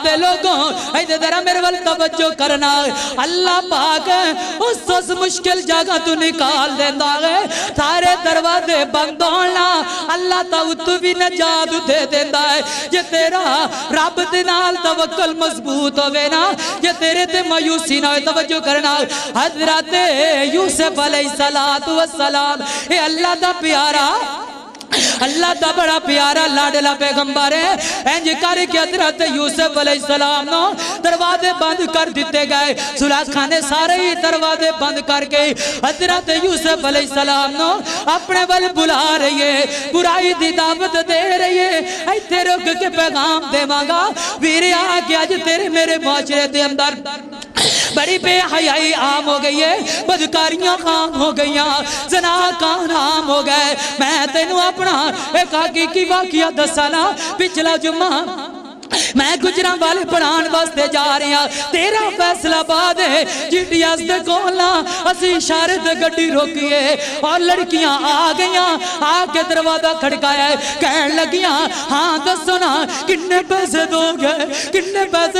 دے لوگوں ایدھے ذرا میرے وال توجہ کرنا اللہ پاک اس مشکل جگہ تو نکال دیندہ ہے سارے دروازے بند ہونا اللہ تو بھی نجات دے دیندہ ہے یہ تیرا رب دے نال توکل مضبوط ہوئے نا یہ تیرے تے مایوسی نہ ہوئے توجہ کرنا حضرت یوسف علیہ السلام اے اللہ دا پیارا اللہ دا بڑا پیارا لاڈلا پیغمبر ہے انج کر کے حضرت یوسف علیہ السلام نو دروازے بند کر دیتے گئے زلیخا نے سارے ہی دروازے بند کر کے حضرت یوسف علیہ السلام نو اپنے ول بلا رہی ہے برائی دی دعوت دے رہی ہے ایتھے رک کے پیغام دے مانگا ویرے آگے آج تیرے میرے معاشرے دے اندر بڑی بے حیائی عام ہو گئی ہے بدکاریاں عام ہو گئیاں زناکان عام ہو گئے میں تینوں اپنا ایک حقیقی واقعہ دسانا پچھلا جمعہ میں گجران والے پڑھان واسطے جا رہے ہیں تیرا فیصلہ باد ہے جی ٹی ایس دے کھولنا اسی اشارے دے گڈی روکیے اور لڑکیاں آ گئیاں آ کے دروازہ کھڑکایا ہے کہنے لگیاں ہاں دسونا کنے پیسے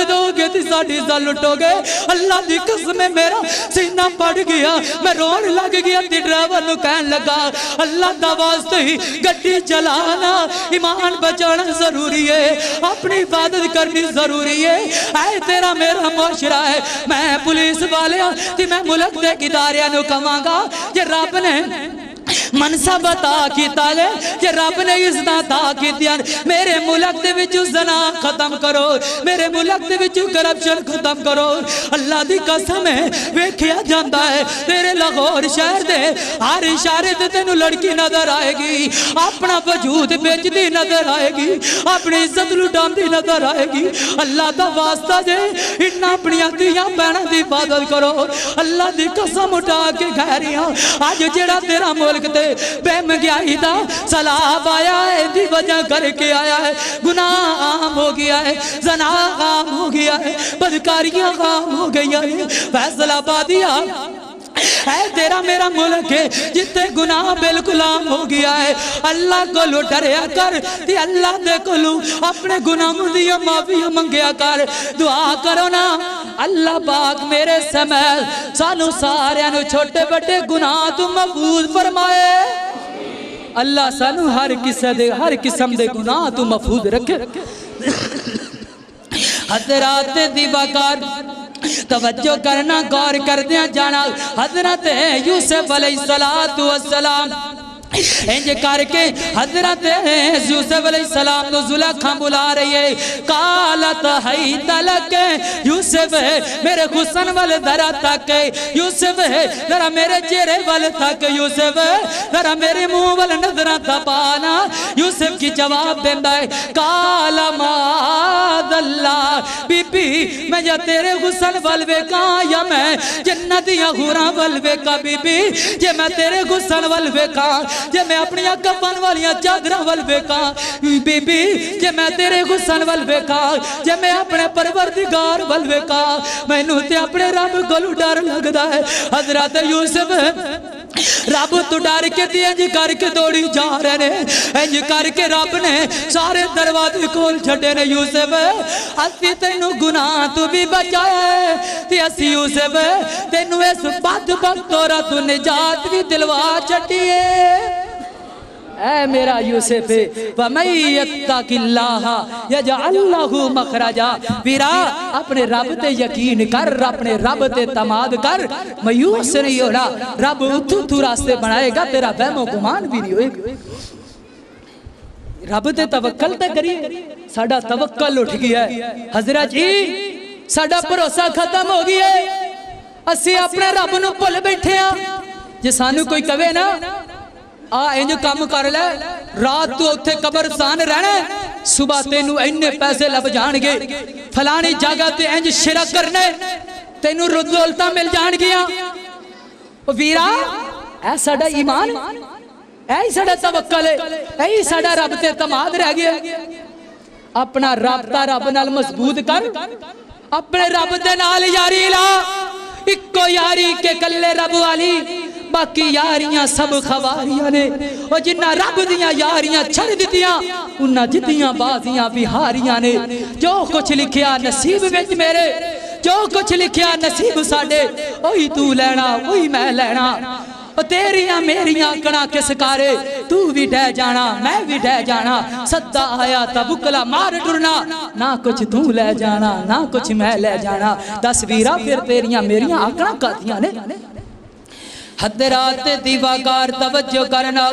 دو گے تی ساڑھی سال لٹو گے اللہ دی قسم میرا سینہ پڑ گیا میں رون لگ گیا تی ڈرائیور نو کہنے لگا اللہ دا واسطے ہی گڈی چلانا ایمان بچانا ضروری ہے اپنی عبادت کرنی ضروری ہے اے تیرا میرا معاشرہ ہے میں پولیس والے تی میں ملک دے ادارے نو کمانگا یہ رب نے منصب عطا کیتا ہے کہ رب نے عزت عطا کیتیاں میرے ملک دے وچ زنا ختم کرو میرے ملک دے وچ کرپشن ختم کرو اللہ دی قسم ہے ویکھیا جاندا ہے تیرے لاہور شہر دے ہر اشارے تے تینوں لڑکی نظر آئے گی اپنا وجود بیچدی نظر آئے گی اپنی عزت لٹاندی نظر آئے گی اللہ دا واسطہ جے انہاں اپنی دھیاں بہناں دی حفاظت کرو اللہ دی قسم اٹھا کے کہہ رہی ہوں اج جڑا تیرا ملک تے بے مگیائی دا سلاب آیا ہے دی وجہ کر کے آیا ہے گناہ عام ہو گیا ہے زنا عام ہو گیا ہے بدکاریاں عام ہو گئی ہیں فیصلہ آبادیہ اے تیرا میرا ملک ہے جتے گناہ بالکل عام ہو گیا ہے اللہ کو لو ڈریا کر تی اللہ دے کو لو اپنے گناہ مدیہ معافی منگیا کر دعا کرو نا اللہ پاک میرے سمیت سانو سارے انو چھوٹے بڑے گناہ تو محفوظ فرمائے اللہ سانو ہر قسم دے گناہ تو محفوظ رکھے حضرات دیوکار توجہ کرنا غور کر دیا جانا حضرت یوسف علیہ السلام انج کر کے حضرت یوسف علیہ السلام کو زلیخا بلا رہی ہے قالت حیت لک یوسف میرے حسن والے ذرا تک یوسف ذرا میرے چہرے والے تک یوسف ذرا میرے منہ والے نظرہ تپانا یوسف کی جواب دیندہ ہے قال معاذ اللہ بی بی میں یا تیرے حسن والوے کا یا میں جنتیاں حوراں والوے کا بی بی یہ میں تیرے حسن والوے کا جے میں اپنی اکفن والیاں چادرہ والبیکا بی بی جے میں تیرے غسن والبیکا جے میں اپنے پروردگار والبیکا میں نوتے اپنے رب کو ڈر لگ دا ہے حضرت یوسف رب تو ڈر کے دی انج کر کے دوڑی جا رہے ہیں انج کر کے رب نے سارے دروازے کھول چھڑے نے یوسف اسی تینوں گناہ تو بھی بچایا ہے تی اسی یوسف تینوں اس بدبخت عورت تو نجات بھی دلوا چھڑیے اے میرا یوسف وَمَن يَتَّقِ اللَّهَ يَجْعَلْ لَهُ مَخْرَجًا ویرا اپنے رب تے یقین کر اپنے رب تے تماد کر مایوس نہیں ہونا رب اتھو تو راستے بنائے گا تیرا وہم و گمان بھی نہیں ہوئے گا رب تے توکل تے کری ساڑا توکل اٹھ گیا ہے حضرت جی ساڑا بھروسہ ختم ہو گیا ہے اسی اپنے رب نو بھول بیٹھے ہیں جے سانو کوئی کہے نا انج کام کر لے رات تو اتھے قبرستان رہنا صبح تینوں اینے پیسے لب جان گے فلانی جگہ تے انج شرک کرنے تینوں رضولتہ مل جان گیا ویرا اے ساڑا ایمان اے ساڑا توکل اے ساڑا رب تے تماد رہ گیا اپنا رابطہ رب نال مضبوط کر اپنے رب دے نال یاری لا اکو یاری کے کلے رب والی باقی یاریاں سب خواریاں نے اور جنہ رب دیاں یاریاں چھڑ دیتیاں انہاں جتیاں بازیاں بھی ہاریاں نے جو کچھ لکھیا نصیب وچ میرے جو کچھ لکھیا نصیب ساڈے وہی تو لینا وہی میں لینا اور تیریاں میریاں کنا کس کارے تو بھی ڈہ جانا میں بھی ڈہ جانا صدہ آیا تا بکلا مار ڈرنا نہ کچھ تو لے جانا نہ کچھ میں لے جانا تصویرہ پھر تیریاں میریاں آکڑا کاتیاں نے حد رات دیواکار توجہ کرنا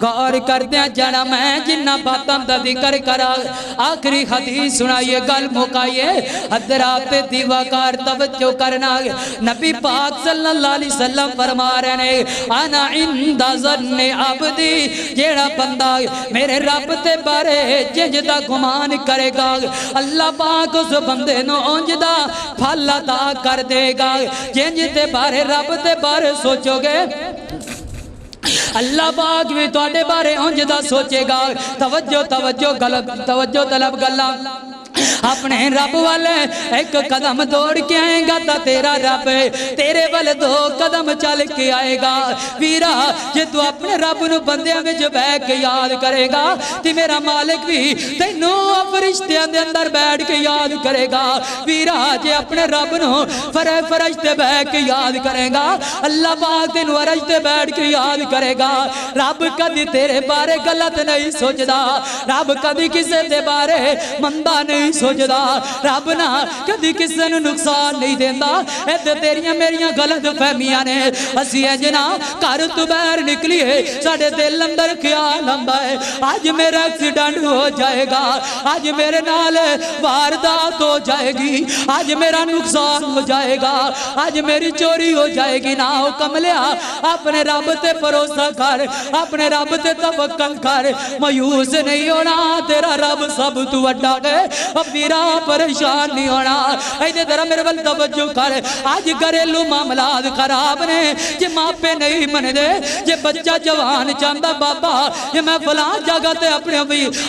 غور کردیاں جانا میں جنہ باتاں دا ذکر کرا آخری حدیث سنائیے گل مکائیے حد رات دیواکار توجہ کرنا نبی پاک صلی اللہ علیہ وسلم فرما رہے ہیں انا عند ظن عبدی جیڑا بندہ میرے رب تے بارے جنج دا گمان کرے گا اللہ پاک اس بندے نو اونج دا پھل عطا کر دے گا جنج تے بارے رب تے بارے سوچو گے اللہ پاک بھی تواڈے بارے اونج دا سوچے گا توجہ طلب گلاں اپنے رب والے ایک قدم دوڑ کے آئے گا تا تیرا رب تیرے والے دو قدم چل کے آئے گا ویرا جے تو اپنے رب نو بندیاں میں جو بیٹھ کے یاد کرے گا تی میرا مالک بھی تینو فرشتیاں دے اندر بیٹھ کے یاد کرے گا ویرا جے اپنے رب نو فرشتے بیٹھ کے یاد کرے گا اللہ پاک تینو فرشتے بیٹھ کے یاد کرے گا رب کدی تیرے بارے غلط نہیں سوچدا رب کدی کسے دے بارے مندہ نہیں سوچدا رب نہ کدی کسے نو نقصان نہیں دیندا اے تیریاں میریاں غلط فہمیاں نے اسی جنا گھر تو باہر نکلیے ساڈے دل اندر خیال آندا ہے آج میرا ایکسیڈنٹ ہو جائے گا آج میرے نال واردات ہو جائے گی آج میرا نقصان ہو جائے گا آج میری چوری ہو جائے گی نہ ہو کملیا اپنے رب تے بھروسہ کر اپنے رب تے توکل کر مایوس نہیں ہونا تیرا رب سب تو وڈا ہے میرا پریشان نہیں ہونا ایدے ذرا میرے ول توجہ کر آج گھریلو معاملات خراب نے جے ماں پہ نہیں منے دے جے بچہ جوان چاہتا بابا جے میں فلاں جگہ تے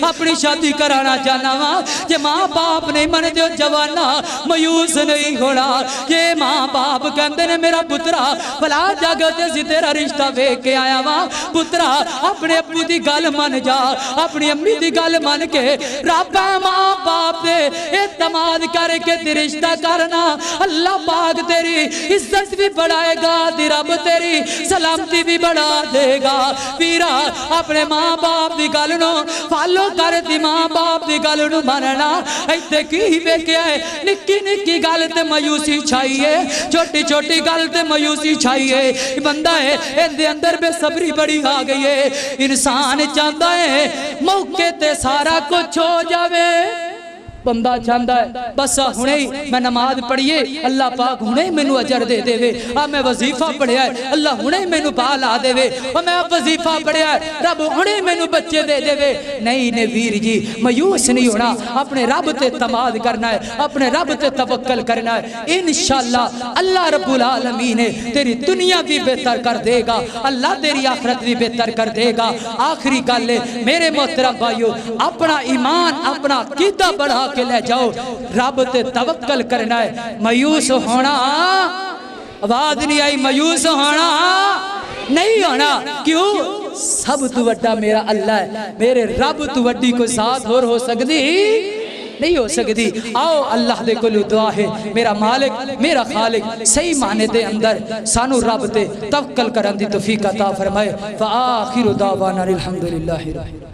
اپنی شادی کرانا چاہنا ہاں جے ماں باپ نہیں منے دے جوانا مایوس نہیں ہونا جے ماں باپ کہندے نے میرا پترا فلاں جگہ تے سی تیرا رشتہ ویکھ کے آیا وا پترا اپنے ابو دی گل من جا اپنی امی دی گل من کے رب ماں باپ دے اعتماد کر کے تے رشتہ کرنا اللہ پاک تیری عزت بھی بڑھائے گا تے رب تیری سلامتی بھی بڑھا دے گا پیرا اپنے ماں باپ دی گل نو فالو کر تے ماں باپ دی گل نو مننا ایتھے کی ویکھیا ہے نکی نکی گل تے مایوسی چھائیے چھوٹی چھوٹی گل تے مایوسی چھائیے بندہ ہے اندے اندر بے صبری بڑی آ گئی ہے انسان چاہتا ہے موقع تے سارا کچھ ہو جاوے بندہ چاہتا ہے بس ہنے ہی میں نماز پڑھئے اللہ پاک ہنے ہی مینو اجر دے دے وے میں وظیفہ پڑھیا ہے اللہ ہنے ہی مینو بال آ دے وے میں وظیفہ پڑھیا ہے رب ہنے ہی مینو بچے دے دے وے نہیں نے ویر جی مایوس نہیں ہونا اپنے رب تے اعتماد کرنا ہے اپنے رب تے توکل کرنا ہے انشاءاللہ اللہ رب العالمین تیری دنیا بھی بہتر کر دے گا اللہ تیری آخرت بھی بہتر کر دے گا آخری گل میرے محترم بھائیو اپنا ایمان اپنا عقیدہ بڑھا کے لے جاؤ رب تے توکل کرنا ہے مایوس ہونا آواز نہیں آئی مایوس ہونا نہیں ہونا کیوں سب تو وڈا میرا اللہ ہے میرے رب تو وڈی کوئی ذات اور ہو سکتی نہیں ہو سکتی آؤ اللہ دے کلو دعا ہے میرا مالک میرا خالق صحیح معنی دے اندر سانو رب تے توکل کرن دی توفیق عطا فرمائے فآخر دعوانا الحمدللہ